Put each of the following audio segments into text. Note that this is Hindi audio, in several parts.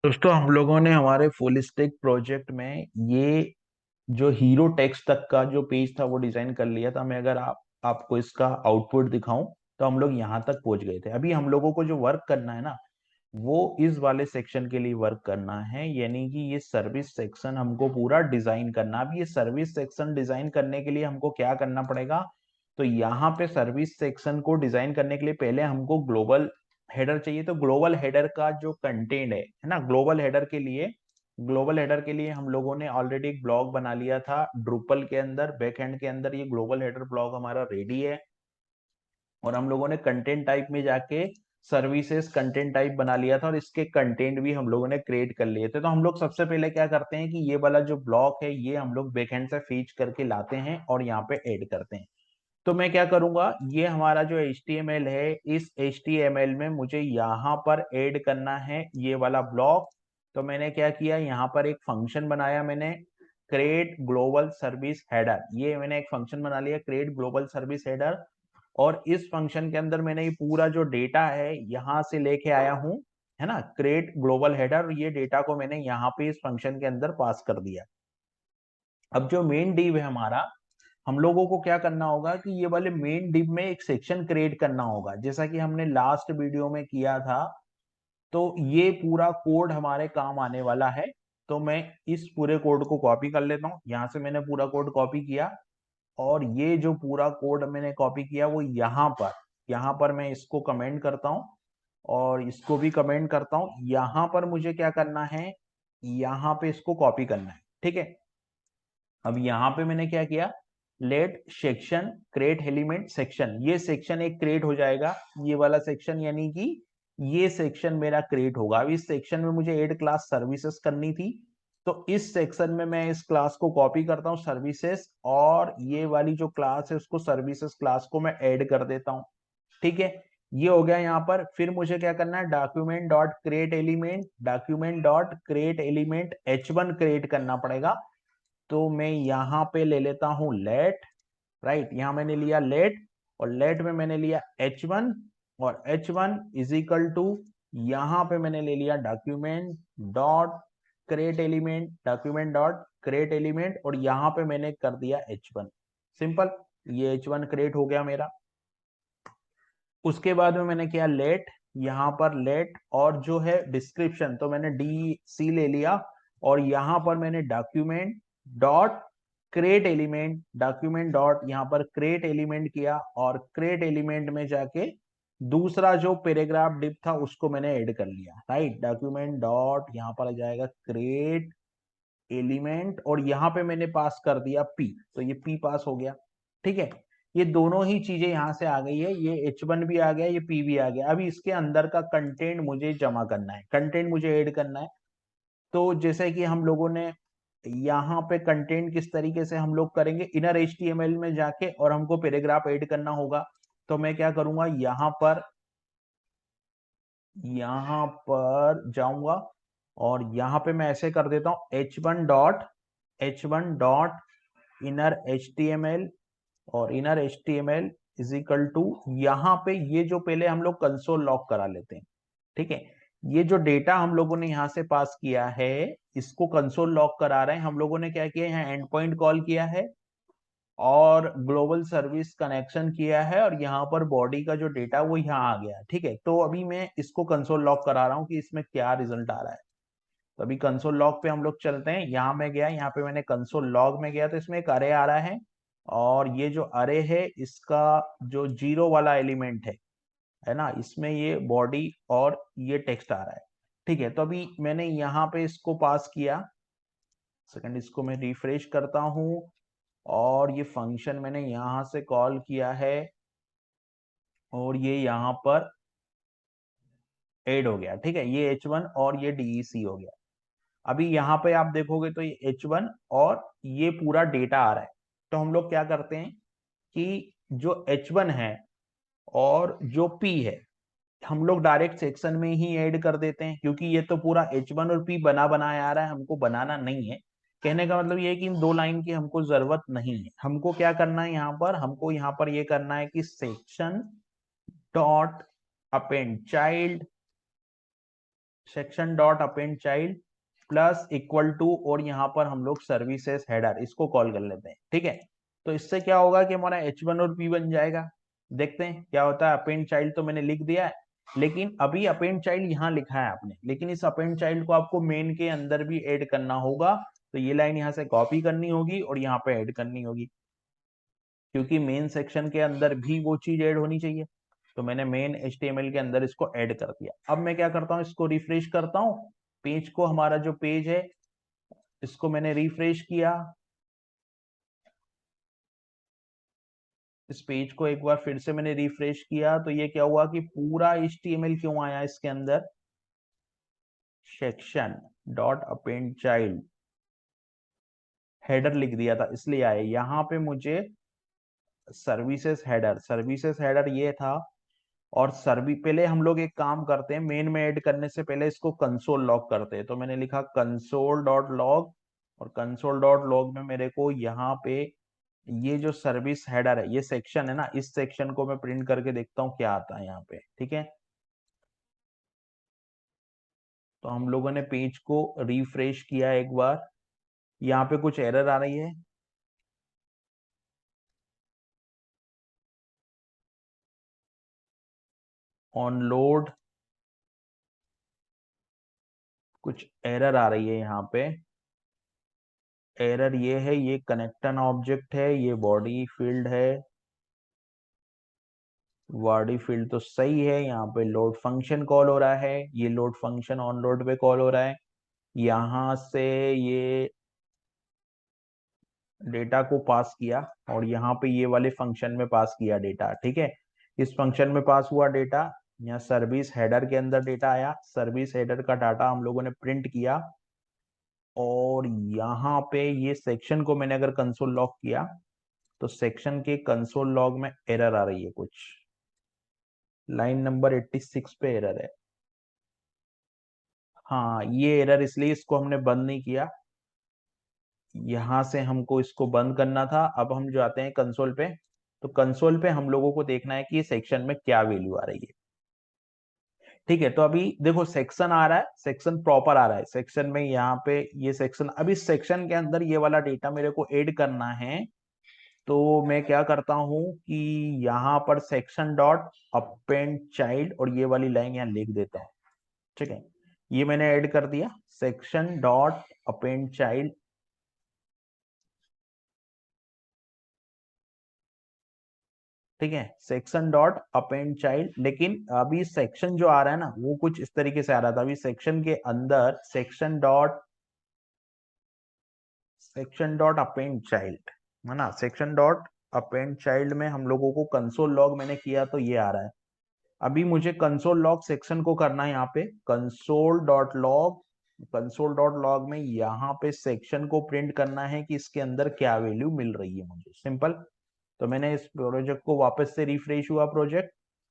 दोस्तों हम लोगों ने हमारे फुल स्टैक प्रोजेक्ट में ये जो हीरो टेक्स्ट तक का जो पेज था वो डिजाइन कर लिया था। मैं अगर आपको इसका आउटपुट दिखाऊं तो हम लोग यहाँ तक पहुंच गए थे। अभी हम लोगों को जो वर्क करना है ना, वो इस वाले सेक्शन के लिए वर्क करना है, यानी कि ये सर्विस सेक्शन हमको पूरा डिजाइन करना। अब ये सर्विस सेक्शन डिजाइन करने के लिए हमको क्या करना पड़ेगा, तो यहाँ पे सर्विस सेक्शन को डिजाइन करने के लिए पहले हमको ग्लोबल हेडर चाहिए। तो ग्लोबल हेडर का जो कंटेंट है ना, ग्लोबल हेडर के लिए हम लोगों ने ऑलरेडी एक ब्लॉग बना लिया था ड्रूपल के अंदर, बैकएंड के अंदर ये ग्लोबल हेडर ब्लॉग हमारा रेडी है। और हम लोगों ने कंटेंट टाइप में जाके सर्विसेज कंटेंट टाइप बना लिया था और इसके कंटेंट भी हम लोगों ने क्रिएट कर लिए थे। तो हम लोग सबसे पहले क्या करते हैं कि ये वाला जो ब्लॉक है ये हम लोग बैकएंड से फीच करके लाते हैं और यहाँ पे ऐड करते हैं। तो मैं क्या करूंगा, ये हमारा जो HTML है, इस HTML में मुझे यहाँ पर ऐड करना है ये वाला ब्लॉक। तो मैंने क्या किया, यहाँ पर एक फंक्शन बनाया मैंने, क्रिएट ग्लोबल सर्विस हेडर। ये मैंने एक फंक्शन बना लिया, क्रिएट ग्लोबल सर्विस हेडर। और इस फंक्शन के अंदर मैंने ये पूरा जो डेटा है यहाँ से लेके आया हूँ, है ना, क्रिएट ग्लोबल हेडर। ये डेटा को मैंने यहाँ पे इस फंक्शन के अंदर पास कर दिया। अब जो मेन डिव है हमारा, हम लोगों को क्या करना होगा कि ये वाले मेन डिव में एक सेक्शन क्रिएट करना होगा, जैसा कि हमने लास्ट वीडियो में किया था। तो ये पूरा कोड हमारे काम आने वाला है। तो मैं इस पूरे कोड को कॉपी कर लेता हूँ, यहाँ से मैंने पूरा कोड कॉपी किया। और ये जो पूरा कोड मैंने कॉपी किया वो यहाँ पर मैं इसको कमेंट करता हूँ और इसको भी कमेंट करता हूँ। यहाँ पर मुझे क्या करना है, यहाँ पे इसको कॉपी करना है, ठीक है। अब यहाँ पे मैंने क्या किया, let section create element section, ये सेक्शन एक क्रिएट हो जाएगा, ये वाला सेक्शन, यानी कि ये सेक्शन मेरा क्रिएट होगा। अब इस सेक्शन में मुझे ऐड क्लास सर्विसेज करनी थी। तो इस सेक्शन में मैं इस क्लास को कॉपी करता हूँ सर्विसेज, और ये वाली जो क्लास है उसको सर्विसेज क्लास को मैं ऐड कर देता हूँ, ठीक है। ये हो गया यहाँ पर। फिर मुझे क्या करना है, document dot create element H1 create करना पड़ेगा। तो मैं यहाँ पे ले लेता हूं लेट, राइट, यहाँ मैंने लिया लेट, और लेट में मैंने लिया H1, और H1 इज इक्वल टू, यहाँ पे मैंने ले लिया डॉक्यूमेंट डॉट क्रिएट एलिमेंट, और यहाँ पे मैंने कर दिया H1। सिंपल, ये H1 क्रिएट हो गया मेरा। उसके बाद में मैंने किया लेट, यहाँ पर लेट, और जो है डिस्क्रिप्शन तो मैंने DC ले लिया, और यहाँ पर मैंने डॉक्यूमेंट डॉट यहाँ पर क्रिएट एलिमेंट किया, और क्रिएट एलिमेंट में जाके दूसरा जो पैराग्राफ डिप था उसको मैंने ऐड कर लिया, राइट। डॉक्यूमेंट डॉट यहाँ पर आ जाएगा क्रिएट एलिमेंट, और यहाँ पे मैंने पास कर दिया P, तो ये P पास हो गया, ठीक है। ये दोनों ही चीजें यहाँ से आ गई है, ये H1 भी आ गया, ये P भी आ गया। अभी इसके अंदर का कंटेंट मुझे जमा करना है, कंटेंट मुझे ऐड करना है। तो जैसे कि हम लोगों ने यहाँ पे कंटेंट किस तरीके से हम लोग करेंगे, इनर HTML में जाके और हमको पैराग्राफ ऐड करना होगा। तो मैं क्या करूंगा, यहाँ पर जाऊंगा, और यहाँ पे मैं ऐसे कर देता हूँ H1 डॉट इनर HTML, और inner HTML is equal to, यहाँ पे ये जो पहले हम लोग कंसोल लॉग करा लेते हैं, ठीक है। ये जो डेटा हम लोगों ने यहाँ से पास किया है इसको कंसोल लॉग करा रहे हैं। हम लोगों ने क्या किया, यहाँ एंड पॉइंट कॉल किया है और ग्लोबल सर्विस कनेक्शन किया है, और यहाँ पर बॉडी का जो डेटा वो यहाँ आ गया, ठीक है। तो अभी मैं इसको कंसोल लॉग करा रहा हूँ कि इसमें क्या रिजल्ट आ रहा है। तो अभी कंसोल लॉग पे हम लोग चलते हैं। यहाँ मैं गया, यहाँ पे मैंने कंसोल लॉग में गया तो इसमें एक अरे आ रहा है, और ये जो अरे है इसका जो 0 वाला एलिमेंट है ना, इसमें ये बॉडी और ये टेक्स्ट आ रहा है, ठीक है। तो अभी मैंने यहाँ पे इसको पास किया, सेकंड इसको मैं रिफ्रेश करता हूँ, और ये फंक्शन मैंने यहाँ से कॉल किया है, और ये यहाँ पर ऐड हो गया, ठीक है। ये H1 और ये DEC हो गया। अभी यहाँ पे आप देखोगे तो ये H1 और ये पूरा डेटा आ रहा है। तो हम लोग क्या करते हैं कि जो H1 है और जो P है, हम लोग डायरेक्ट सेक्शन में ही ऐड कर देते हैं, क्योंकि ये तो पूरा H1 और P बना बनाया आ रहा है, हमको बनाना नहीं है। कहने का मतलब ये है कि इन दो लाइन की हमको जरूरत नहीं है। हमको क्या करना है, हमको यहाँ पर ये करना है कि section dot append child section dot append child plus equal to, और यहाँ पर हम लोग सर्विसेज हेडर इसको कॉल कर लेते हैं, ठीक है। तो इससे क्या होगा कि हमारा H1 और P बन जाएगा। देखते हैं क्या होता है। अपेंड चाइल्ड तो मैंने लिख दिया है, लेकिन अभी अपेंड चाइल्ड यहाँ लिखा है आपने, लेकिन इस अपेंड चाइल्ड को आपको मेन के अंदर भी ऐड करना होगा। तो ये लाइन यहाँ से कॉपी करनी होगी और यहाँ पे ऐड करनी होगी, क्योंकि मेन सेक्शन के अंदर भी वो चीज ऐड होनी चाहिए। तो मैंने मेन HTML के अंदर इसको ऐड कर दिया। अब मैं क्या करता हूँ, इसको रिफ्रेश करता हूँ, पेज को, हमारा जो पेज है इसको मैंने रिफ्रेश किया। इस पेज को एक बार फिर से मैंने रिफ्रेश किया, तो ये क्या हुआ कि पूरा HTML क्यों आया इसके अंदर, section dot append child header लिख दिया था इसलिए आया। यहाँ पे मुझे सर्विसेज हेडर ये था। और सर्वी पहले हम लोग एक काम करते हैं, मेन में ऐड करने से पहले इसको कंसोल लॉग करते हैं। तो मैंने लिखा कंसोल डॉट लॉग, और कंसोल डॉट लॉग में मेरे को यहाँ पे ये जो सर्विस हेडर है, ये सेक्शन है ना, इस सेक्शन को मैं प्रिंट करके देखता हूँ क्या आता है यहाँ पे, ठीक है। तो हम लोगों ने पेज को रिफ्रेश किया एक बार, यहाँ पे कुछ एरर आ रही है। ऑन लोड कुछ एरर आ रही है यहाँ पे। एरर ये है, ये कनेक्टन ऑब्जेक्ट है, ये बॉडी फील्ड है। बॉडी फील्ड तो सही है, यहाँ पे लोड फंक्शन कॉल हो रहा है, ये लोड फंक्शन ऑन लोड पे कॉल हो रहा है। यहाँ से ये डेटा को पास किया, और यहाँ पे ये वाले फंक्शन में पास किया डेटा, ठीक है। इस फंक्शन में पास हुआ डेटा, यहाँ सर्विस हेडर के अंदर डेटा आया, सर्विस हेडर का डाटा हम लोगों ने प्रिंट किया। और यहाँ पे ये सेक्शन को मैंने अगर कंसोल लॉग किया, तो सेक्शन के कंसोल लॉग में एरर आ रही है कुछ, लाइन नंबर 86 पे एरर है। हाँ, ये एरर इसलिए इसको हमने बंद नहीं किया, यहां से हमको इसको बंद करना था। अब हम जाते हैं कंसोल पे, तो कंसोल पे हम लोगों को देखना है कि सेक्शन में क्या वैल्यू आ रही है, ठीक है। तो अभी देखो सेक्शन आ रहा है, सेक्शन प्रॉपर आ रहा है, सेक्शन में यहाँ पे ये सेक्शन, अभी सेक्शन के अंदर ये वाला डेटा मेरे को ऐड करना है। तो मैं क्या करता हूं कि यहाँ पर सेक्शन डॉट अपेंड चाइल्ड, और ये वाली लाइन यहाँ लिख देता हूँ, ठीक है। ये मैंने ऐड कर दिया, सेक्शन डॉट अपेंड चाइल्ड, ठीक है, सेक्शन डॉट अपेंड चाइल्ड। लेकिन अभी सेक्शन जो आ रहा है ना, वो कुछ इस तरीके से आ रहा था। अभी सेक्शन के अंदर सेक्शन डॉट अपेंड चाइल्ड है ना, सेक्शन डॉट अपेंड चाइल्ड में हम लोगों को कंसोल लॉग मैंने किया, तो ये आ रहा है। अभी मुझे कंसोल लॉग सेक्शन को करना है, यहाँ पे कंसोल डॉट लॉग में यहाँ पे सेक्शन को प्रिंट करना है कि इसके अंदर क्या वैल्यू मिल रही है मुझे, सिंपल। तो मैंने इस प्रोजेक्ट को वापस से रिफ्रेश हुआ प्रोजेक्ट,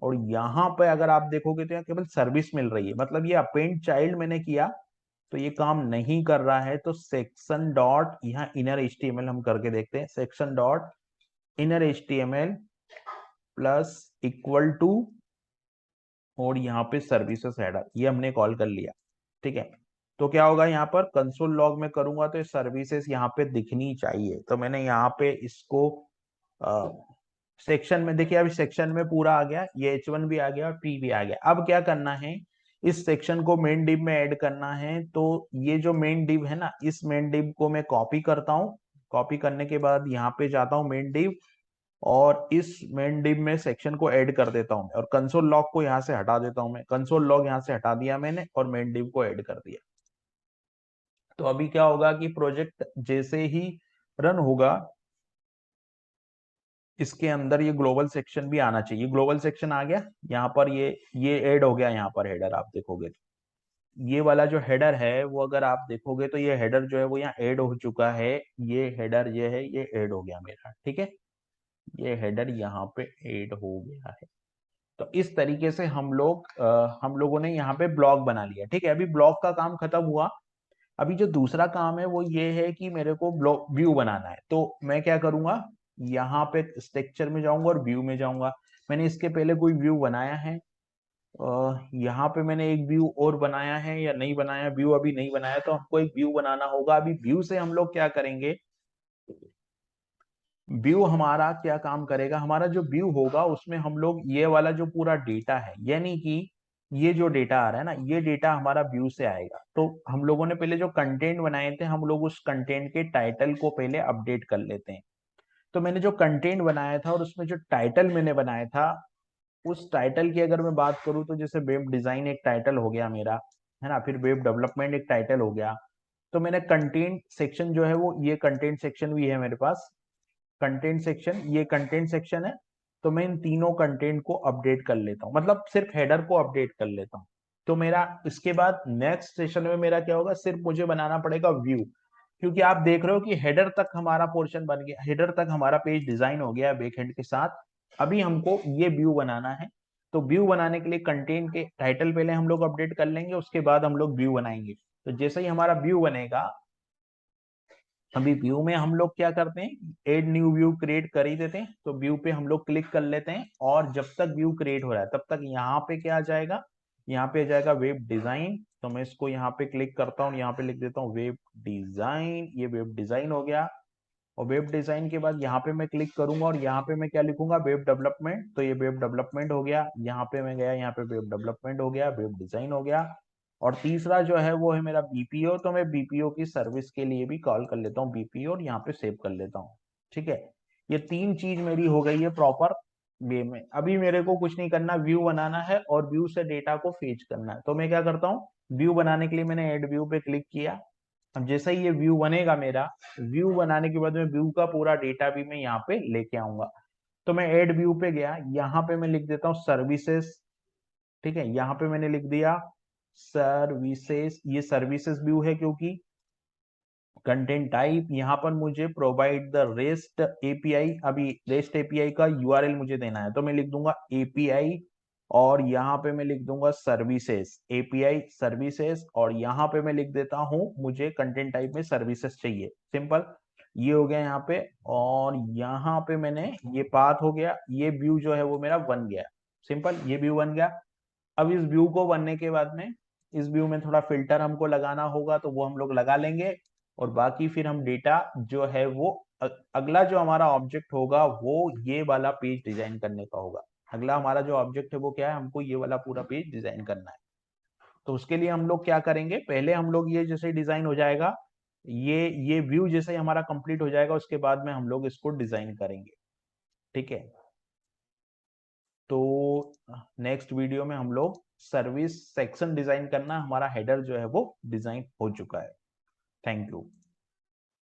और यहाँ पे अगर आप देखोगे तो यहाँ केवल सर्विस मिल रही है, मतलब ये अपेंड चाइल्ड मैंने किया तो ये काम नहीं कर रहा है। तो सेक्शन डॉट यहाँ इनर HTML हम करके देखते हैं, section dot inner HTML plus equal to, और यहाँ पे सर्विसेज हेडर ये हमने कॉल कर लिया, ठीक है। तो क्या होगा, यहाँ पर कंसोल लॉग में करूंगा तो सर्विसेज यहाँ पे दिखनी चाहिए। तो मैंने यहाँ पे इसको सेक्शन में, देखिए अभी सेक्शन में पूरा आ गया, ये H1 भी आ गया और P भी आ गया। अब क्या करना है, इस सेक्शन को मेन डिव में ऐड करना है। तो ये जो मेन डिव है ना, इस मेन डिव को मैं कॉपी करता हूँ। कॉपी करने के बाद यहाँ पे जाता हूँ मेन डिव, और इस मेन डिव में सेक्शन को ऐड कर देता हूँ, और कंसोल लॉग को यहाँ से हटा देता हूँ मैं। कंसोल लॉग यहाँ से हटा दिया मैंने, और मेन डिव को ऐड कर दिया। तो अभी क्या होगा कि प्रोजेक्ट जैसे ही रन होगा, इसके अंदर ये ग्लोबल सेक्शन भी आना चाहिए। ग्लोबल सेक्शन आ गया यहाँ पर, ये ऐड हो गया यहाँ पर हेडर, आप देखोगे तो ये वाला जो हेडर है वो अगर आप देखोगे तो ये हेडर जो है वो यहाँ ऐड हो चुका है। ये हेडर ये है, ये ऐड हो गया मेरा, ठीक है। ये हेडर यहाँ पे ऐड हो गया है। तो इस तरीके से हम लोगों ने यहाँ पे ब्लॉग बना लिया, ठीक है। अभी ब्लॉग का काम खत्म हुआ। अभी जो दूसरा काम है वो ये है कि मेरे को ब्लॉग व्यू बनाना है। तो मैं क्या करूंगा, यहाँ पे स्ट्रक्चर में जाऊंगा और व्यू में जाऊंगा। मैंने इसके पहले कोई व्यू बनाया है, यहाँ पे मैंने एक व्यू और बनाया है या नहीं बनाया, व्यू अभी नहीं बनाया, तो हमको एक व्यू बनाना होगा। अभी व्यू से हम लोग क्या करेंगे, व्यू हमारा क्या काम करेगा, हमारा जो व्यू होगा उसमें हम लोग ये वाला जो पूरा डेटा है, यानी कि ये जो डेटा आ रहा है ना, ये डेटा हमारा व्यू से आएगा। तो हम लोगों ने पहले जो कंटेंट बनाए थे, हम लोग उस कंटेंट के टाइटल को पहले अपडेट कर लेते हैं। तो मैंने जो कंटेंट बनाया था और उसमें जो टाइटल मैंने बनाया था, उस टाइटल की अगर मैं बात करूं तो जैसे वेब डिजाइन एक टाइटल हो गया मेरा, है ना, फिर वेब डेवलपमेंट एक टाइटल हो गया। तो मैंने कंटेंट सेक्शन जो है वो, ये कंटेंट सेक्शन भी है मेरे पास, कंटेंट सेक्शन, ये कंटेंट सेक्शन है। तो मैं इन तीनों कंटेंट को अपडेट कर लेता हूँ, मतलब सिर्फ हेडर को अपडेट कर लेता हूँ। तो मेरा इसके बाद नेक्स्ट सेशन में मेरा क्या होगा, सिर्फ मुझे बनाना पड़ेगा व्यू, क्योंकि आप देख रहे हो कि हेडर तक हमारा पोर्शन बन गया, हेडर तक हमारा पेज डिजाइन हो गया है बैकएंड के साथ। अभी हमको ये व्यू बनाना है। तो व्यू बनाने के लिए कंटेंट के टाइटल पहले हम लोग अपडेट कर लेंगे, उसके बाद हम लोग व्यू बनाएंगे। तो जैसे ही हमारा व्यू बनेगा, अभी व्यू में हम लोग क्या करते हैं, एड न्यू व्यू क्रिएट कर ही देते हैं। तो व्यू पे हम लोग क्लिक कर लेते हैं, और जब तक व्यू क्रिएट हो रहा है तब तक यहाँ पे क्या आ जाएगा, यहाँ पे आ जाएगा वेब डिजाइन। तो मैं इसको यहाँ पे क्लिक करता हूँ, यहाँ पे लिख देता हूँ वेब डिजाइन, ये वेब डिजाइन हो गया। और वेब डिजाइन के बाद यहाँ पे मैं क्लिक करूंगा, और यहाँ पे मैं क्या लिखूंगा, वेब डेवलपमेंट। तो ये वेब डेवलपमेंट हो गया, यहाँ पे मैं गया, यहाँ पे वेब डेवलपमेंट हो गया, वेब डिजाइन हो गया। और तीसरा जो है वो है मेरा बीपीओ। तो मैं बीपीओ की सर्विस के लिए भी कॉल कर लेता हूँ बीपीओ, और यहाँ पे सेव कर लेता हूँ। ठीक है, ये तीन चीज मेरी हो गई है प्रॉपर वे में। अभी मेरे को कुछ नहीं करना, व्यू बनाना है और व्यू से डेटा को फेच करना है। तो मैं क्या करता हूँ, व्यू बनाने के लिए मैंने ऐड व्यू पे क्लिक किया। अब जैसे ही ये व्यू बनेगा मेरा, व्यू बनाने के बाद में व्यू का पूरा डेटा भी मैं यहाँ पे लेके आऊंगा। तो मैं ऐड व्यू पे गया, यहाँ पे मैं लिख देता हूँ सर्विसेज। ठीक है, यहाँ पे मैंने लिख दिया सर्विसेज, ये सर्विसेज व्यू है, क्योंकि कंटेंट टाइप यहाँ पर मुझे प्रोवाइड द रेस्ट एपीआई, अभी रेस्ट एपीआई का यूआरएल मुझे देना है, तो मैं लिख दूंगा एपीआई। और यहाँ पे मैं लिख दूंगा सर्विसेज, एपीआई सर्विसेज। और यहाँ पे मैं लिख देता हूँ मुझे कंटेंट टाइप में सर्विसेज चाहिए, सिंपल। ये हो गया यहाँ पे। और यहाँ पे मैंने ये पाथ हो गया, ये व्यू जो है वो मेरा बन गया, सिंपल, ये व्यू बन गया। अब इस व्यू को बनने के बाद में, इस व्यू में थोड़ा फिल्टर हमको लगाना होगा, तो वो हम लोग लगा लेंगे। और बाकी फिर हम डेटा जो है वो अगला जो हमारा ऑब्जेक्ट होगा वो ये वाला पेज डिजाइन करने का होगा। अगला हमारा जो ऑब्जेक्ट है वो क्या है, हमको ये वाला पूरा पेज डिजाइन करना है। तो उसके लिए हम लोग क्या करेंगे, पहले हम लोग ये जैसे डिजाइन हो जाएगा, ये व्यू जैसे ही हमारा कंप्लीट हो जाएगा, उसके बाद में हम लोग इसको डिजाइन करेंगे। ठीक है, तो नेक्स्ट वीडियो में हम लोग सर्विस सेक्शन डिजाइन करना, हमारा हेडर जो है वो डिजाइन हो चुका है। Thank you.